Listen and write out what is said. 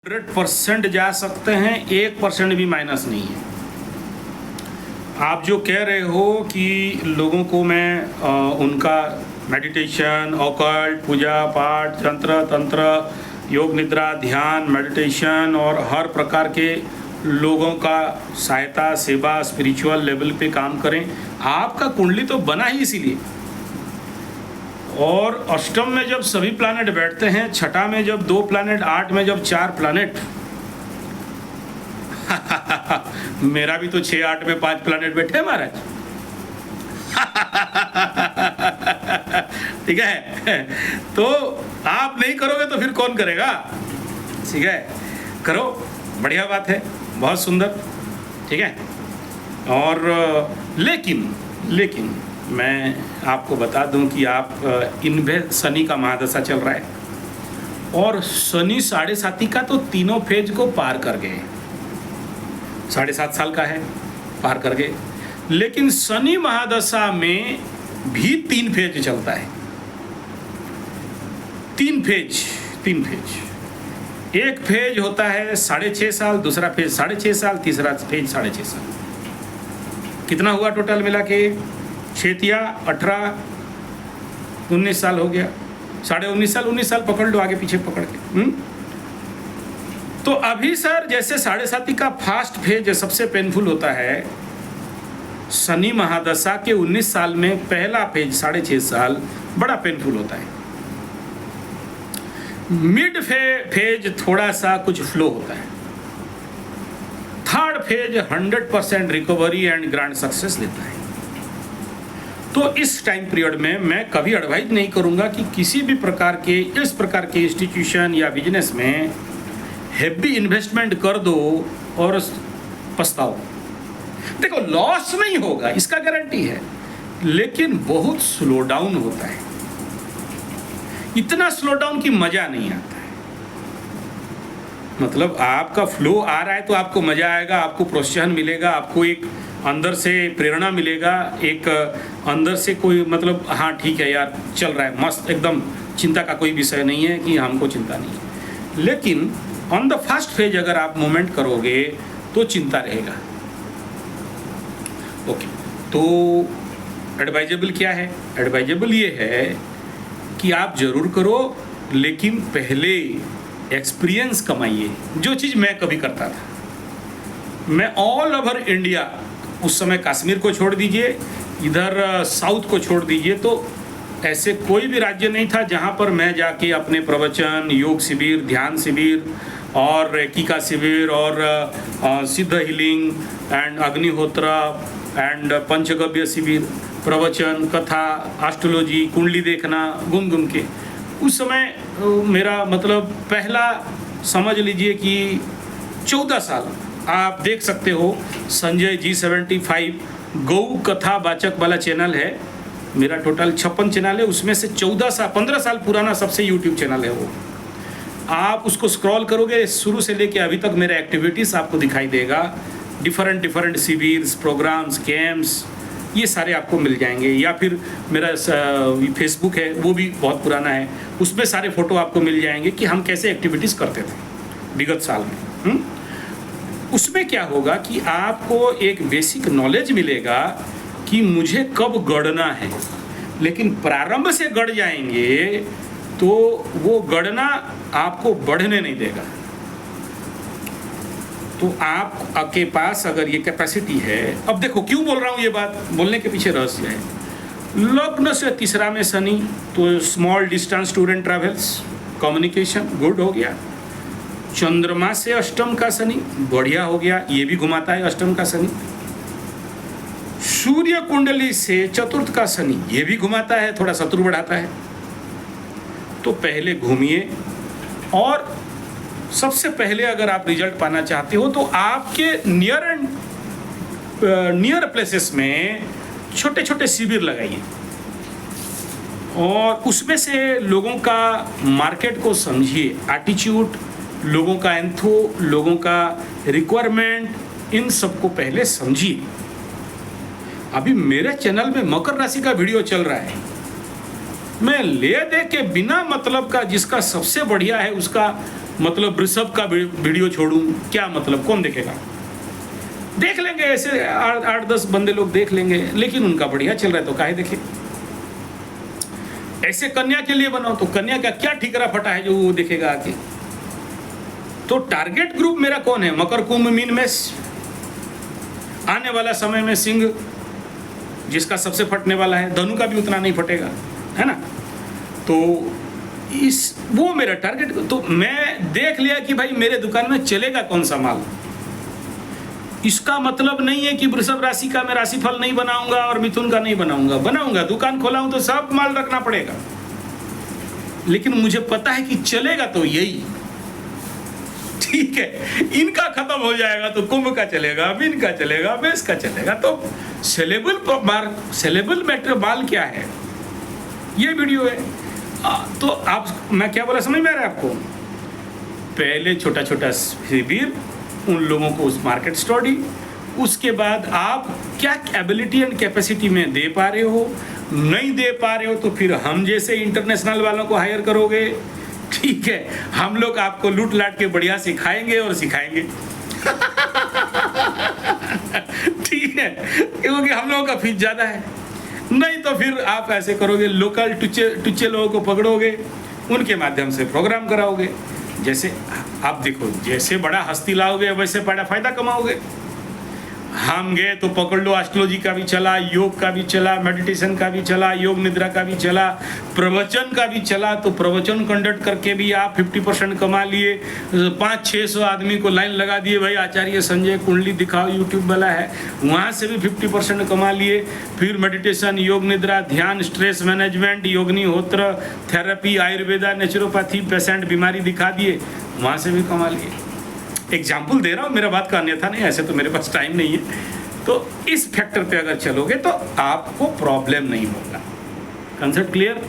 100% जा सकते हैं, 1% भी माइनस नहीं है। आप जो कह रहे हो कि लोगों को मैं उनका मेडिटेशन, ऑकल्ट, पूजा पाठ, तंत्र, योग निद्रा, ध्यान, मेडिटेशन और हर प्रकार के लोगों का सहायता, सेवा, स्पिरिचुअल लेवल पे काम करें। आपका कुंडली तो बना ही इसीलिए। और अष्टम में जब सभी प्लैनेट बैठते हैं, छठा में जब 2 प्लैनेट, 8 में जब 4 प्लैनेट मेरा भी तो 6-8 में 5 प्लैनेट बैठे हैं महाराज। ठीक है, तो आप नहीं करोगे तो फिर कौन करेगा? ठीक है, करो, बढ़िया बात है, बहुत सुंदर। ठीक है, और लेकिन मैं आपको बता दूं कि आप इनमें शनि का महादशा चल रहा है और शनि 7.5 का तो तीनों फेज को पार कर गए। 7.5 साल का है, पार कर गए। लेकिन शनि महादशा में भी 3 फेज चलता है। 3 फेज। एक फेज होता है 6.5 साल, दूसरा फेज 6.5 साल, तीसरा फेज 6.5 साल। कितना हुआ टोटल मिला के? 6 × 18 19 साल हो गया। 19.5 साल पकड़ लो, आगे पीछे पकड़ के। तो अभी सर जैसे 7.5 का फास्ट फेज सबसे पेनफुल होता है, शनि महादशा के 19 साल में पहला फेज 6.5 साल बड़ा पेनफुल होता है। मिड फेज थोड़ा सा कुछ फ्लो होता है। Third phase 100% recovery and grand success देता है। तो इस टाइम पीरियड में मैं कभी एडवाइज नहीं करूंगा कि किसी भी प्रकार के इस प्रकार के इंस्टीट्यूशन या बिजनेस में हेवी इन्वेस्टमेंट कर दो और पछताओ। देखो, लॉस नहीं होगा, इसका गारंटी है, लेकिन बहुत स्लो डाउन होता है। इतना स्लो डाउन की मजा नहीं आता है। मतलब आपका फ्लो आ रहा है तो आपको मजा आएगा, आपको प्रोत्साहन मिलेगा, आपको एक अंदर से प्रेरणा मिलेगा, एक अंदर से कोई मतलब हाँ ठीक है यार, चल रहा है मस्त, एकदम चिंता का कोई विषय नहीं है कि हमको चिंता नहीं है। लेकिन ऑन द फर्स्ट फेज अगर आप मूवमेंट करोगे तो चिंता रहेगा। ओके, तो एडवाइजेबल क्या है? एडवाइजेबल ये है कि आप जरूर करो, लेकिन पहले एक्सपीरियंस कमाइए। जो चीज़ मैं कभी करता था, मैं ऑल ओवर इंडिया, उस समय कश्मीर को छोड़ दीजिए, इधर साउथ को छोड़ दीजिए, तो ऐसे कोई भी राज्य नहीं था जहाँ पर मैं जाके अपने प्रवचन, योग शिविर, ध्यान शिविर और रेकी का शिविर और सिद्ध हीलिंग एंड अग्निहोत्र एंड पंचगव्य शिविर, प्रवचन, कथा, एस्ट्रोलॉजी, कुंडली देखना, घूम के। उस समय मेरा मतलब पहला समझ लीजिए कि 14 साल आप देख सकते हो, संजय G75 गौ कथा वाचक वाला चैनल है मेरा। टोटल 56 चैनल है, उसमें से 15 साल पुराना सबसे यूट्यूब चैनल है वो। आप उसको स्क्रॉल करोगे, शुरू से लेके अभी तक मेरा एक्टिविटीज़ आपको दिखाई देगा। डिफरेंट शिविर्स, प्रोग्राम्स, गेम्स, ये सारे आपको मिल जाएंगे। या फिर मेरा फेसबुक है, वो भी बहुत पुराना है, उसमें सारे फ़ोटो आपको मिल जाएंगे कि हम कैसे एक्टिविटीज़ करते थे विगत साल में। उसमें क्या होगा कि आपको एक बेसिक नॉलेज मिलेगा कि मुझे कब गढ़ना है। लेकिन प्रारंभ से गढ़ जाएंगे तो वो गढ़ना आपको बढ़ने नहीं देगा। तो आपके पास अगर ये कैपेसिटी है, अब देखो क्यों बोल रहा हूँ ये बात, बोलने के पीछे रहस्य है। लग्न से तीसरा में शनि, तो small distance student travels, communication good हो गया। चंद्रमा से अष्टम का शनि बढ़िया हो गया, ये भी घुमाता है अष्टम का शनि। सूर्य कुंडली से चतुर्थ का शनि, ये भी घुमाता है, थोड़ा शत्रु बढ़ाता है। तो पहले घूमिए, और सबसे पहले अगर आप रिजल्ट पाना चाहते हो तो आपके नियर प्लेसेस में छोटे छोटे शिविर लगाइए और उसमें से लोगों का मार्केट को समझिए, एटीट्यूड, लोगों का एंथो, लोगों का रिक्वायरमेंट, इन सबको पहले समझिए। अभी मेरे चैनल में मकर राशि का वीडियो चल रहा है, मैं ले दे के बिना मतलब का, जिसका सबसे बढ़िया है उसका मतलब वृषभ का वीडियो छोड़ूं, क्या मतलब, कौन देखेगा? देख लेंगे ऐसे 8-10 बंदे लोग देख लेंगे, लेकिन उनका बढ़िया चल रहा है तो काहे देखे। ऐसे कन्या के लिए बनाओ तो कन्या का क्या ठिकरा फटा है जो वो देखेगा आके। तो टारगेट ग्रुप मेरा कौन है? मकर, कुंभ, मीन, मेष। आने वाला समय में सिंह जिसका सबसे फटने वाला है, धनु का भी उतना नहीं फटेगा, है ना। तो वो मेरा टारगेट। तो मैं देख लिया कि भाई मेरे दुकान में चलेगा कौन सा माल। इसका मतलब नहीं है कि वृषभ राशि का मैं राशिफल नहीं बनाऊंगा और मिथुन का नहीं बनाऊंगा। दुकान खोला हूं तो सब माल रखना पड़ेगा, लेकिन मुझे पता है कि चलेगा तो यही, ठीक है। इनका खत्म हो जाएगा तो कुंभ का चलेगा, मीन का चलेगा, मेष का चलेगा। तो सेलेबल मैटर माल क्या है, ये वीडियो है। तो आप, मैं क्या बोला समझ में आ रहा है आपको? पहले छोटा छोटा शिविर, उन लोगों को उस मार्केट स्टडी, उसके बाद आप क्या एबिलिटी एंड कैपेसिटी में दे पा रहे हो, नहीं दे पा रहे हो तो फिर हम जैसे इंटरनेशनल वालों को हायर करोगे, ठीक है। हम लोग आपको लूट लाट के बढ़िया सिखाएंगे और सिखाएंगे ठीक है, क्योंकि हम लोगों का फीस ज़्यादा है। नहीं तो फिर आप ऐसे करोगे, लोकल टुच्चे लोगों को पकड़ोगे, उनके माध्यम से प्रोग्राम कराओगे। जैसे आप देखो, जैसे बड़ा हस्ती लाओगे वैसे बड़ा फायदा कमाओगे। हम गए तो पकड़ लो, एस्ट्रोलॉजी का भी चला, योग का भी चला, मेडिटेशन का भी चला, योग निद्रा का भी चला, प्रवचन का भी चला। तो प्रवचन कंडक्ट करके भी आप 50% कमा लिए। 500-600 आदमी को लाइन लगा दिए, भाई आचार्य संजय कुंडली दिखाओ, यूट्यूब वाला है, वहाँ से भी 50% कमा लिए। फिर मेडिटेशन, योग निद्रा, ध्यान, स्ट्रेस मैनेजमेंट, योगनिहोत्र, थेरेपी, आयुर्वेदा, नेचुरोपैथी, पेशेंट बीमारी दिखा दिए, वहाँ से भी कमा लिए। एग्जाम्पल दे रहा हूँ, मेरा बात का अन्यथा नहीं, ऐसे तो मेरे पास टाइम नहीं है। तो इस फैक्टर पे अगर चलोगे तो आपको प्रॉब्लम नहीं होगा। Concept clear?